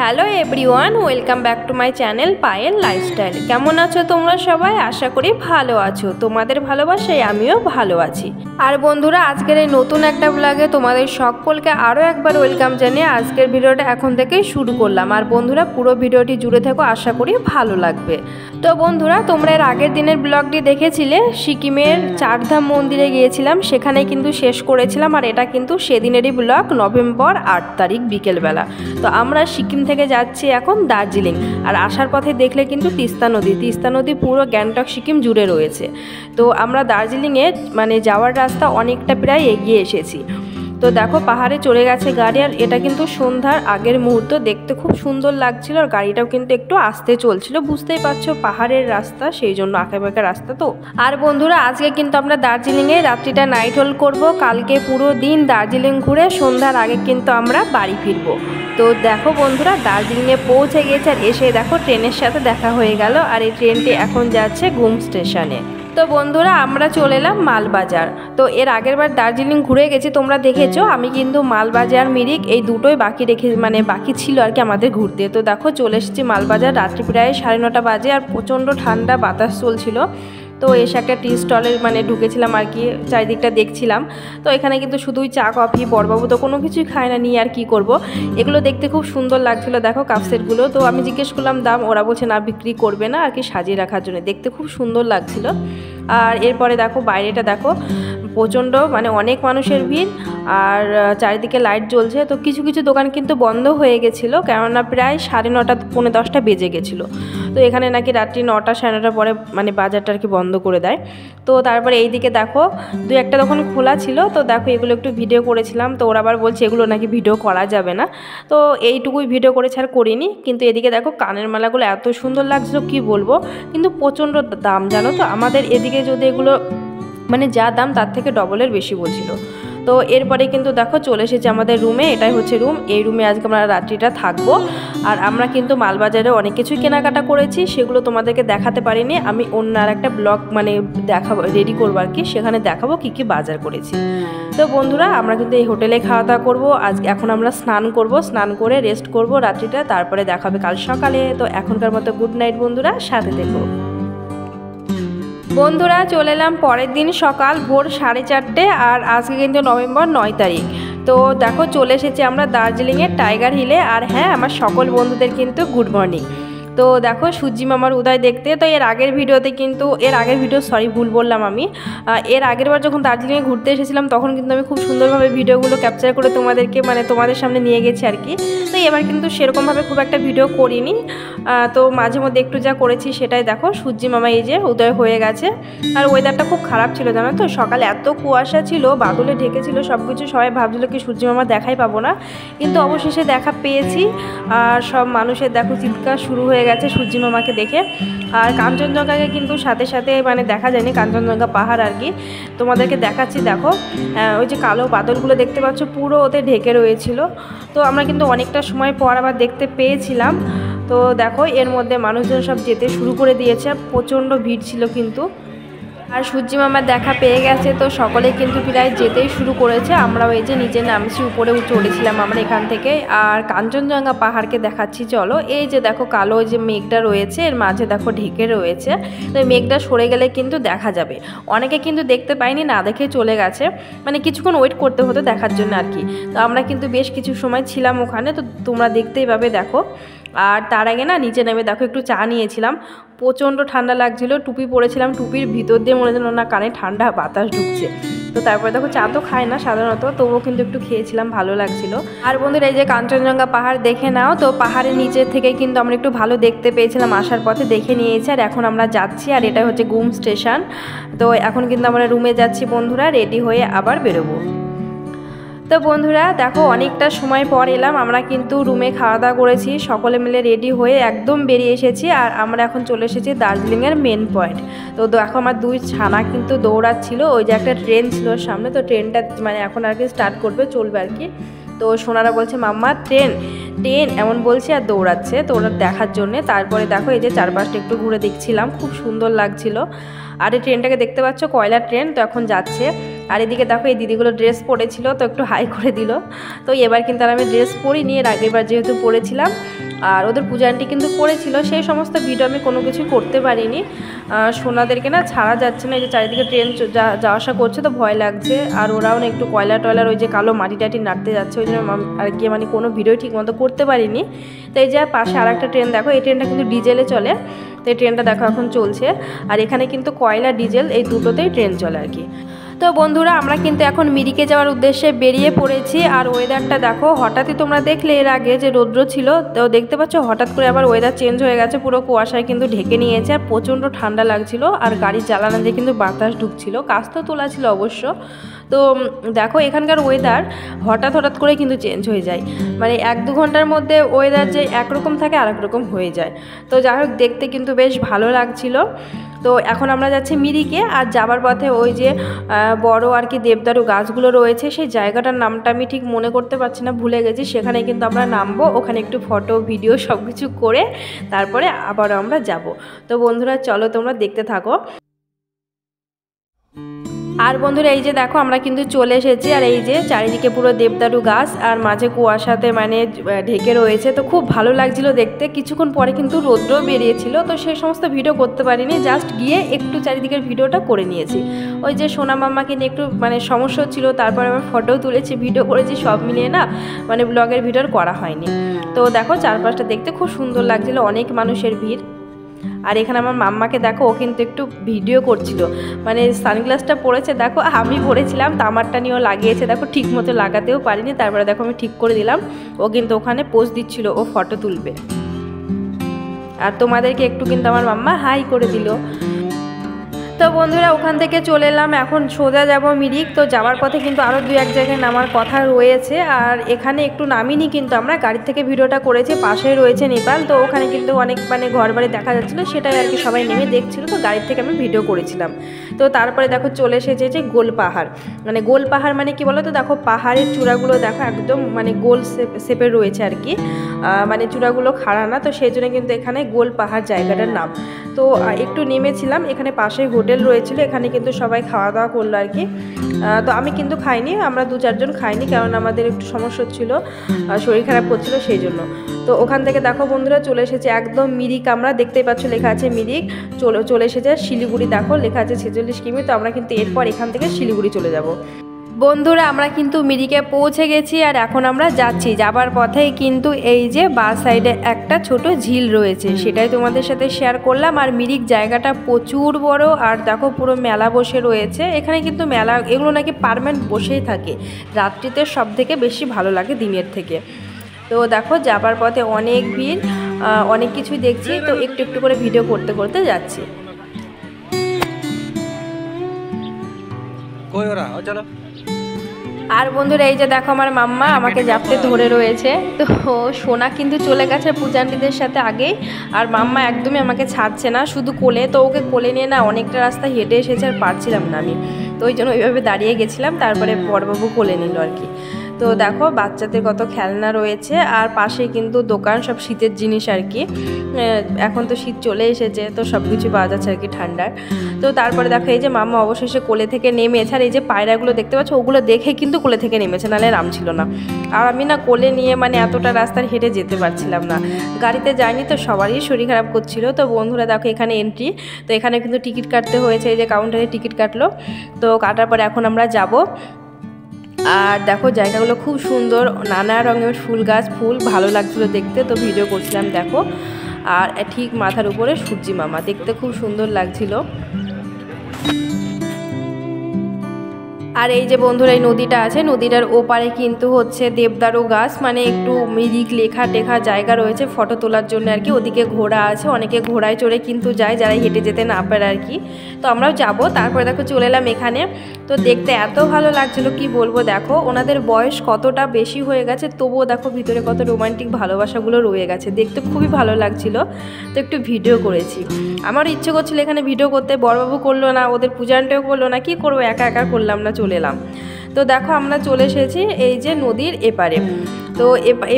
Hello everyone, welcome back to my channel Payel lifestyle. কেমন আছো তোমরা সবাই? আশা করি ভালো আছো। তোমাদের ভালোবাসায় আমিও ভালো আছি। আর বন্ধুরা, আজকের এই নতুন একটা ব্লগে তোমাদের সকলকে আরও একবার ওয়েলকাম জানিয়ে আজকের ভিডিওটা এখন থেকেই শুরু করলাম। আর বন্ধুরা, পুরো ভিডিওটি জুড়ে থেকো, আশা করি ভালো লাগবে। তো বন্ধুরা, তোমরা এর আগের দিনের ব্লগটি দেখেছিলে, সিকিমের চারধাম মন্দিরে গিয়েছিলাম, সেখানে কিন্তু শেষ করেছিলাম। আর এটা কিন্তু সেদিনেরই ব্লগ, নভেম্বর 8 তারিখ বিকেলবেলা। তো আমরা সিকিম থেকে যাচ্ছি এখন দার্জিলিং। আর আসার পথে দেখলে কিন্তু তিস্তা নদী পুরো গ্যাংটক সিকিম জুড়ে রয়েছে। তো আমরা দার্জিলিংয়ে মানে যাওয়ার রাস্তা অনেকটা প্রায় এগিয়ে এসেছি। তো দেখো, পাহাড়ে চলে গেছে গাড়ি। আর এটা কিন্তু সন্ধ্যার আগের মুহূর্ত, দেখতে খুব সুন্দর লাগছিল। আর গাড়িটাও কিন্তু একটু আস্তে চলছিল, বুঝতেই পারছো পাহাড়ের রাস্তা, সেই জন্য আঁকাবাঁকা রাস্তা। তো আর বন্ধুরা, আজকে কিন্তু আমরা দার্জিলিংয়ে রাত্রিটা নাইট হোল্ড করব। কালকে পুরো দিন দার্জিলিং ঘুরে সন্ধ্যার আগে কিন্তু আমরা বাড়ি ফিরবো। তো দেখো বন্ধুরা, দার্জিলিংয়ে পৌঁছে গেছে। আর এসে দেখো ট্রেনের সাথে দেখা হয়ে গেল। আর এই ট্রেনটি এখন যাচ্ছে ঘুম স্টেশনে। তো বন্ধুরা, আমরা চলে এলাম মালবাজার। তো এর আগের বার দার্জিলিং ঘুরে গেছি, তোমরা দেখেছো। আমি কিন্তু মালবাজার মিরিক এই দুটোই বাকি ছিল আর কি আমাদের ঘুরতে। তো দেখো চলে এসেছি মালবাজার। রাত্রি প্রায় 9:30 বাজে। আর প্রচণ্ড ঠান্ডা বাতাস চলছিল। তো এসে একটা টি স্টলে ঢুকেছিলাম আর কি, চারিদিকটা দেখছিলাম। তো এখানে কিন্তু শুধুই চা কফি, বড়বাবু তো কোনো কিছুই খায় না, নিয়ে আর কি করব। এগুলো দেখতে খুব সুন্দর লাগছিল, দেখো কাপ সেটগুলো। তো আমি জিজ্ঞেস করলাম দাম, ওরা বলছে না, বিক্রি করবে না আর কি, সাজিয়ে রাখার জন্য। দেখতে খুব সুন্দর লাগছিল। আর এরপরে দেখো বাইরেটা দেখো, প্রচণ্ড অনেক মানুষের ভিড়। আর চারিদিকে লাইট জ্বলছে। তো কিছু কিছু দোকান কিন্তু বন্ধ হয়ে গেছিলো, কেননা প্রায় 9:30 পৌনে 10টা বেজে গেছিলো। তো এখানে নাকি রাত্রি 9টা 9:30 পরে বাজারটা আর কি বন্ধ করে দেয়। তো তারপরে এইদিকে দেখো 2-1টা দোকান খোলা ছিল। তো দেখো এগুলো একটু ভিডিও করেছিলাম। তো ওরা আবার বলছে এগুলো নাকি ভিডিও করা যাবে না। তো এইটুকুই ভিডিও করেছে, আর করিনি। কিন্তু এদিকে দেখো কানের মালাগুলো এত সুন্দর লাগছিল, কি বলবো। কিন্তু প্রচণ্ড দাম, জানো তো। আমাদের এদিকে যদি এগুলো যা দাম তার থেকে ডবলের বেশি বলছিল। তো এরপরে কিন্তু দেখো চলে এসেছে আমাদের রুমে। এটাই হচ্ছে রুম। এই রুমে আজকে আমরা রাত্রিটা থাকবো। আর আমরা কিন্তু মালবাজারে অনেক কিছুই কেনাকাটা করেছি, সেগুলো তোমাদেরকে দেখাতে পারিনি। আমি অন্য আর একটা ব্লগ দেখাবো, রেডি করবো আর কি, সেখানে দেখাবো কি কি বাজার করেছি। তো বন্ধুরা, আমরা কিন্তু এই হোটেলে খাওয়া দাওয়া করবো আজকে। এখন আমরা স্নান করব, স্নান করে রেস্ট করব রাত্রিটা, তারপরে দেখাবে কাল সকালে। তো এখনকার মতো গুড নাইট বন্ধুরা, সাথে থেকো। বন্ধুরা, চলে এলাম পরের দিন সকাল ভোর 4:30। আর আজকে কিন্তু নভেম্বর 9 তারিখ। তো দেখো চলে এসেছি আমরা দার্জিলিংয়ের টাইগার হিলে। আর হ্যাঁ, আমার সকল বন্ধুদের কিন্তু গুড মর্নিং। তো দেখো সূর্যি মামার উদয় দেখতে। তো এর আগের ভিডিও ভুল বললাম আমি। এর আগের বার যখন দার্জিলিংয়ে ঘুরতে এসেছিলাম, তখন কিন্তু আমি খুব সুন্দরভাবে ভিডিওগুলো ক্যাপচার করে তোমাদেরকে তোমাদের সামনে নিয়ে গেছি আর কি। তো এবার কিন্তু সেরকমভাবে খুব একটা ভিডিও করিনি। তো মাঝে মধ্যে একটু যা করেছি সেটাই দেখো। সূর্যি মামা এই যে উদয় হয়ে গেছে। আর ওয়েদারটা খুব খারাপ ছিল, জানো তো। সকালে এত কুয়াশা ছিল, বাদলে ঢেকেছিল সব কিছু। সবাই ভাবছিল কি সূর্যি মামা দেখাই পাবো না, কিন্তু অবশেষে দেখা পেয়েছি। আর সব মানুষের দেখো চিৎকার শুরু হয়ে গেছে সূর্যি মামাকে দেখে। আর কাঞ্চনজঙ্ঘাকে কিন্তু সাথে সাথে দেখা যায়নি, কাঞ্চনজঙ্ঘা পাহাড় আর কি। তোমাদেরকে দেখাচ্ছি দেখো, ওই যে কালো বাদলগুলো দেখতে পাচ্ছ, পুরো ওতে ঢেকে রয়েছিল। তো আমরা কিন্তু অনেকটা সময় পর আবার দেখতে পেয়েছিলাম। তো দেখো এর মধ্যে মানুষজন সব যেতে শুরু করে দিয়েছে, প্রচণ্ড ভিড় ছিল কিন্তু। আর সূর্যি মামার দেখা পেয়ে গেছে, তো সকলে কিন্তু প্রায় যেতেই শুরু করেছে। আমরাও এই যে নিচে নামছি, উপরে চড়েছিলাম আমরা এখান থেকে। আর কাঞ্চনজঙ্ঘা পাহাড়কে দেখাচ্ছি চলো। এই যে দেখো কালো যে মেঘটা রয়েছে, এর মাঝে দেখো ঢেকে রয়েছে। তো এই মেঘটা সরে গেলে কিন্তু দেখা যাবে। অনেকে কিন্তু দেখতে পাইনি, না দেখে চলে গেছে, কিছুক্ষণ ওয়েট করতে হতো দেখার জন্য আর কি। তো আমরা কিন্তু বেশ কিছু সময় ছিলাম ওখানে, তো তোমরা দেখতেই পাবে দেখো। আর তার আগে নিচে নেমে দেখো একটু চা নিয়েছিলাম। প্রচণ্ড ঠান্ডা লাগছিল, টুপি পরেছিলাম, টুপির ভিতর দিয়ে মনে হলো না কানে ঠান্ডা বাতাস ঢুকছে। তো তারপরে দেখো চা তো খায় না সাধারণত, তবুও কিন্তু একটু খেয়েছিলাম, ভালো লাগছিল। আর বন্ধুরা, এই যে কাঞ্চনজঙ্ঘা পাহাড় দেখে নাও। তো পাহাড়ের নিচে থেকে কিন্তু আমরা একটু ভালো দেখতে পেয়েছিলাম, আসার পথে দেখে নিয়েছি। আর এখন আমরা যাচ্ছি, আর এটা হচ্ছে ঘুম স্টেশন। তো এখন কিন্তু আমরা রুমে যাচ্ছি বন্ধুরা, রেডি হয়ে আবার বেরোবো। তো বন্ধুরা দেখো, অনেকটা সময় পর এলাম। আমরা কিন্তু রুমে খাওয়া দাওয়া করেছি, সকলে মিলে রেডি হয়ে একদম বেরিয়ে এসেছি। আর আমরা এখন চলে এসেছি দার্জিলিংয়ের মেন পয়েন্ট। তো দেখো আমার 2 ছানা কিন্তু দৌড়াচ্ছিল। ওই যে একটা ট্রেন ছিল সামনে, তো ট্রেনটা এখন আর কি স্টার্ট করবে, চলবে আর কি। তো সোনারা বলছে মাম্মা ট্রেন ট্রেন এমন বলছে, আর দৌড়াচ্ছে তো ওরা দেখার জন্যে। তারপরে দেখো এই যে চারপাশটা একটু ঘুরে দেখছিলাম, খুব সুন্দর লাগছিল। আর এই ট্রেনটাকে দেখতে পাচ্ছ, কয়লার ট্রেন। তো এখন যাচ্ছে। আর এদিকে দেখো এই দিদিগুলো ড্রেস পরেছিল, তো একটু হাই করে দিল। তো এবার কিন্তু আর আমি ড্রেস পরিনি, এর আগেরবার যেহেতু পরেছিলাম। আর ওদের পূজা আন্টি কিন্তু পড়েছিল, সেই সমস্ত ভিডিও আমি কোনো কিছু করতে পারিনি। সোনাদেরকে না ছাড়া যাচ্ছে না, এই যে চারিদিকে ট্রেন যাওয়া আসা করছে তো ভয় লাগছে। আর ওরাও না একটু কয়লা টয়লার ওই যে কালো মাটি টাটি নাড়তে যাচ্ছে, ওই জন্য আর কি মানে কোনো ভিডিও ঠিক মতো করতে পারিনি। তো এই যে পাশে আর একটা ট্রেন দেখো, এই ট্রেনটা কিন্তু ডিজেলে চলে, তো এই ট্রেনটা দেখো এখন চলছে। আর এখানে কিন্তু কয়লা ডিজেল এই দুটোতেই ট্রেন চলে আর কি। তো বন্ধুরা আমরা কিন্তু এখন মিরিকে যাওয়ার উদ্দেশ্যে বেরিয়ে পড়েছি। আর ওয়েদারটা দেখো, হঠাৎই তোমরা দেখলে এর আগে যে রৌদ্র ছিল, তো দেখতে পাচ্ছ হঠাৎ করে আবার ওয়েদার চেঞ্জ হয়ে গেছে, পুরো কুয়াশায় কিন্তু ঢেকে নিয়েছে। আর প্রচণ্ড ঠান্ডা লাগছিল, আর গাড়ির জ্বালানা দিয়ে কিন্তু বাতাস ঢুকছিল, কাজ তো তোলা ছিল অবশ্য। তো দেখো এখানকার ওয়েদার হঠাৎ করে কিন্তু চেঞ্জ হয়ে যায়, মানে 1-2 ঘন্টার মধ্যে ওয়েদার যে একরকম থাকে আর একরকম হয়ে যায়। তো যাই হোক দেখতে কিন্তু বেশ ভালো লাগছিল। তো এখন আমরা যাচ্ছি মিরিকে, আর যাবার পথে ওই যে বড় আর কি দেবদারু গাছগুলো রয়েছে, সেই জায়গাটার নামটা আমি ঠিক মনে করতে পারছি না, ভুলে গেছি। সেখানে কিন্তু আমরা নামবো, ওখানে একটু ফটো ভিডিও সব কিছু করে তারপরে আবারও আমরা যাব। তো বন্ধুরা চলো তোমরা দেখতে থাকো। আর বন্ধুরা এই যে দেখো আমরা কিন্তু চলে এসেছি, আর এই যে চারিদিকে পুরো দেবদারু গাছ আর মাঝে কুয়াশাতে মানে ঢেকে রয়েছে, তো খুব ভালো লাগছিল দেখতে। কিছুক্ষণ পরে কিন্তু রৌদ্র বেরিয়েছিল, তো সেই সমস্ত ভিডিও করতে পারিনি, জাস্ট গিয়ে একটু চারিদিকের ভিডিওটা করে নিয়েছি। ওই যে সোনা মাম্মাকে নিয়ে একটু মানে সমস্যা ছিল, তারপরে আবার ফটোও তুলেছি, ভিডিও করেছি, সব মিলিয়ে না মানে ব্লগের ভিডিও করা হয়নি। তো দেখো চারপাশটা দেখতে খুব সুন্দর লাগছিল, অনেক মানুষের ভিড়। আর এখানে আমার মাম্মাকে দেখো, ও কিন্তু একটু ভিডিও করছিল, মানে সানগ্লাসটা পরেছে দেখো, আমি পরেছিলাম তো আমারটা নিয়েও লাগিয়েছে দেখো, ঠিক মতো লাগাতেও পারিনি, তারপরে দেখো আমি ঠিক করে দিলাম। ও কিন্তু ওখানে পোজ দিচ্ছিল, ও ফটো তুলবে। আর তোমাদেরকে একটু কিন্তু আমার মাম্মা হাই করে দিল। তো বন্ধুরা ওখান থেকে চলে এলাম, এখন সোজা যাব মিরিক। তো যাওয়ার পথে কিন্তু আরও 2-1 জায়গায় নামার কথা রয়েছে, আর এখানে একটু নামিনি, কিন্তু আমরা গাড়ি থেকে ভিডিওটা করেছি। পাশেই রয়েছে নেপাল, তো ওখানে কিন্তু অনেক মানে ঘর বাড়ি দেখা যাচ্ছিলো, সেটাই আর কি সবাই নেমে দেখছিল, তো গাড়ি থেকে আমি ভিডিও করেছিলাম। তো তারপরে দেখো চলে এসেছে যে গোল পাহাড়। মানে গোল পাহাড় মানে কি বলো তো, দেখো পাহাড়ের চূড়াগুলো দেখো একদম মানে গোল শেপের রয়েছে আর কি, মানে চূড়াগুলো খাড়া না, তো সেই জন্য কিন্তু এখানে গোল পাহাড় জায়গাটার নাম। তো একটু নেমেছিলাম, এখানে পাশে হোটেল রয়েছিল, এখানে কিন্তু সবাই খাওয়া দাওয়া করলো আর কি। তো আমি কিন্তু খাইনি, আমরা 2-4 জন খাইনি, কারণ আমাদের একটু সমস্যা ছিল, শরীর খারাপ করছিল সেই জন্য। তো ওখান থেকে দেখো বন্ধুরা চলে এসেছে একদম মিরিক, আমরা দেখতেই পাচ্ছ লেখা আছে মিরিক। চলে এসেছে শিলিগুড়ি, দেখো লেখা আছে 46 কিমি। তো আমরা কিন্তু এরপর এখান থেকে শিলিগুড়ি চলে যাব। বন্ধুরা আমরা কিন্তু মিরিকে পৌঁছে গেছি, আর এখন আমরা যাচ্ছি। যাবার পথেই কিন্তু এই যে বাঁ সাইডে একটা ছোট ঝিল রয়েছে, সেটাই তোমাদের সাথে শেয়ার করলাম। আর মিরিক জায়গাটা প্রচুর বড়, আর দেখো পুরো মেলা বসে রয়েছে এখানে, কিন্তু মেলা এগুলো নাকি পার্মানেন্ট বসেই থাকে, রাত্রিতে সব থেকে বেশি ভালো লাগে দিনের থেকে। তো দেখো যাবার পথে অনেক ভিড়, অনেক কিছুই দেখছি, তো একটু একটু করে ভিডিও করতে করতে যাচ্ছি। আর বন্ধুরা এই যে দেখো আমার মাম্মা আমাকে জাপটে ধরে রয়েছে, তো সোনা কিন্তু চলে গেছে পূজান্তিদের সাথে আগেই, আর মাম্মা একদমই আমাকে ছাড়ছে না, শুধু কোলে। তো ওকে কোলে নিয়ে না অনেকটা রাস্তা হেঁটে এসেছে, আর পারছিলাম না আমি, তো ওই জন্য ওইভাবে দাঁড়িয়ে গেছিলাম, তারপরে বড়বাবু কোলে নিল আর কি। তো দেখো বাচ্চাদের কত খেলনা রয়েছে, আর পাশে কিন্তু দোকান, সব শীতের জিনিস আর কি। এখন তো শীত চলে এসেছে, তো সব কিছু পাওয়া যাচ্ছে আর কি ঠান্ডার। তো তারপরে দেখো এই যে মাম্মা অবশেষে কোলে থেকে নেমেছে, আর এই যে পায়রাগুলো দেখতে পাচ্ছ, ওগুলো দেখে কিন্তু কোলে থেকে নেমেছে, নাহলে নাম ছিল না। আর আমি না কোলে নিয়ে মানে এতটা রাস্তার হেঁটে যেতে পারছিলাম না, গাড়িতে যাইনি, তো সবারই শরীর খারাপ করছিল। তো বন্ধুরা দেখো এখানে এন্ট্রি, তো এখানে কিন্তু টিকিট কাটতে হয়েছে, এই যে কাউন্টারে টিকিট কাটলো। তো কাটার পরে এখন আমরা যাব। আর দেখো জায়গাগুলো খুব সুন্দর, নানা রঙের ফুল গাছ, ফুল ভালো লাগছিলো দেখতে, তো ভিডিও করছিলাম দেখো। আর ঠিক মাথার উপরে সূর্যি মামা, দেখতে খুব সুন্দর লাগছিল। আর এই যে বন্ধুরা এই নদীটা আছে, নদীটার ওপারে কিন্তু হচ্ছে দেবদারু গাছ, মানে একটু মিরিক লেখা টেখা জায়গা রয়েছে ফটো তোলার জন্য আর কি। ওদিকে ঘোড়া আছে, অনেকে ঘোড়ায় চড়ে কিন্তু যায়, যারা হেঁটে যেতে না পারে আর কি। তো আমরাও যাবো। তারপরে দেখো চলে এলাম এখানে, তো দেখতে এত ভালো লাগছিল কি বলবো। দেখো ওনাদের বয়স কতটা বেশি হয়ে গেছে, তবুও দেখো ভিতরে কত রোমান্টিক ভালোবাসাগুলো রয়ে গেছে, দেখতে খুবই ভালো লাগছিল। তো একটু ভিডিও করেছি, আমারও ইচ্ছে করছিল এখানে ভিডিও করতে, বড়বাবু করলো না, ওদের পূজানটাও করলো না, কি করবো, একা একা করলাম না, চলে এলাম। তো দেখো আমরা চলে এসেছি এই যে নদীর এপারে। তো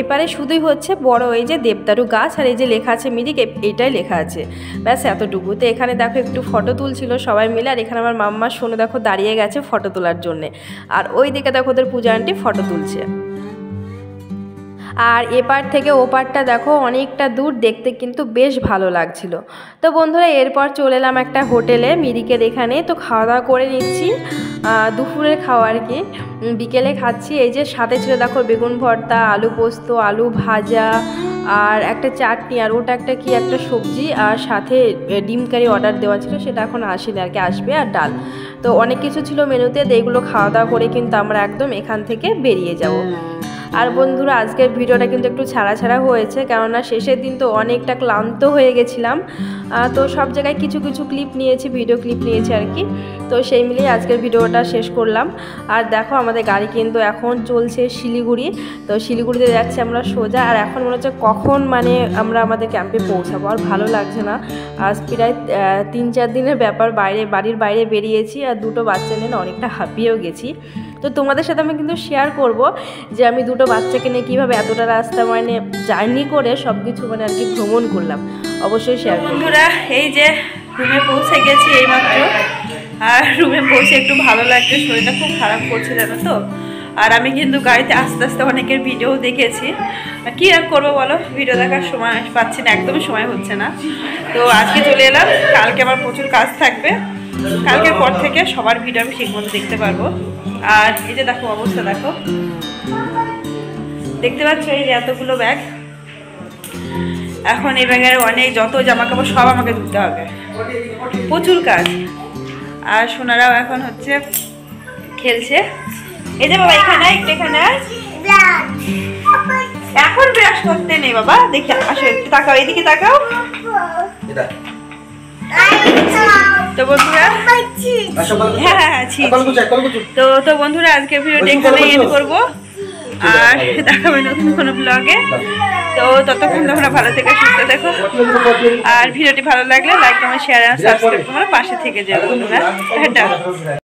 এপারে শুধুই হচ্ছে বড় এই যে দেবদারু গাছ আর এই যে লেখা আছে মিরিক, এটাই লেখা আছে, ব্যাস এতটুকু। তো এখানে দেখো একটু ফটো তুলছিল সবাই মিলে, আর এখানে আমার মাম্মা শোনো দেখো দাঁড়িয়ে গেছে ফটো তোলার জন্যে, আর ওই দিকে দেখো ওদের পূজা আন্টি ফটো তুলছে। আর এপার থেকে ওপারটা দেখো অনেকটা দূর, দেখতে কিন্তু বেশ ভালো লাগছিল। তো বন্ধুরা এরপর চলে এলাম একটা হোটেলে মিরিকের এখানে। তো খাওয়া দাওয়া করে নিচ্ছি, দুপুরের খাওয়া আর কি, বিকেলে খাচ্ছি। এই যে সাথে ছিল দেখো বেগুন ভর্তা, আলু পোস্ত, আলু ভাজা আর একটা চাটনি, আর ওটা একটা কি একটা সবজি, আর সাথে ডিম কারি অর্ডার দেওয়া ছিল, সেটা এখন আসেনি আর কি, আসবে, আর ডাল। তো অনেক কিছু ছিল মেনুতে, এইগুলো খাওয়া দাওয়া করে কিন্তু আমরা একদম এখান থেকে বেরিয়ে যাব। আর বন্ধুরা আজকের ভিডিওটা কিন্তু একটু ছাড়া হয়েছে, কেননা শেষের দিন তো অনেকটা ক্লান্ত হয়ে গেছিলাম। তো সব জায়গায় কিছু কিছু ক্লিপ নিয়েছি, ভিডিও ক্লিপ নিয়েছি আর কি। তো সেই মিলিয়ে আজকের ভিডিওটা শেষ করলাম। আর দেখো আমাদের গাড়ি কিন্তু এখন চলছে শিলিগুড়ি। তো শিলিগুড়িতে যাচ্ছি আমরা সোজা, আর এখন মনে হচ্ছে কখন মানে আমরা আমাদের ক্যাম্পে পৌঁছাবো, আর ভালো লাগছে না। আজ প্রায় 3-4 দিনের ব্যাপার, বাড়ির বাইরে বেরিয়েছি, আর দুটো বাচ্চা নিয়ে অনেকটা হাঁপিয়েও গেছি। তো তোমাদের সাথে আমি কিন্তু শেয়ার করব যে আমি দুটো বাচ্চাকে নিয়ে কীভাবে এতটা রাস্তা মানে জার্নি করে সব কিছু মানে আর কি ভ্রমণ করলাম, অবশ্যই শেয়ার করব। বন্ধুরা এই যে রুমে পৌঁছে গেছি এইমাত্র, আর রুমে পৌঁছে একটু ভালো লাগছে, শরীরটা খুব খারাপ করছে জানো তো। আর আমি কিন্তু গাড়িতে আস্তে আস্তে অনেকের ভিডিও দেখেছি, কী আর করবো বলো, ভিডিও দেখার সময় পাচ্ছি না, একদমই সময় হচ্ছে না। তো আজকে চলে এলাম, কালকে আমার প্রচুর কাজ থাকবে, কালকের পর থেকে সবার ভিডিও আমি ঠিকমতো দেখতে পারবো। আর এই যে দেখো অবস্থা দেখো, দেখতে পাচ্ছ এই যে এতগুলো ব্যাগ, এখন এই ব্যাগের অনেক যত জামা কাপড় সব আমাকে ধুতে হবে, প্রচুর কাজ। আর সোনারাও এখন হচ্ছে খেলছে, এই যে বাবা এখানে একটু, এখানে এখন ব্রাশ করতে নেই বাবা, দেখি আসো একটু তাকাও, এদিকে তাকাও। তো বন্ধুরা তো বন্ধুরা আজকে ভিডিওটা এখানে এন্ড করবো, আর দেখাবে নতুন কোনো ব্লগে। তো ততক্ষণ তোমরা ভালো থেকে সুস্থ দেখো, আর ভিডিওটি ভালো লাগলে লাইক কমেন্ট শেয়ার আর সাবস্ক্রাইব করে পাশে থেকে যাও বন্ধুরা।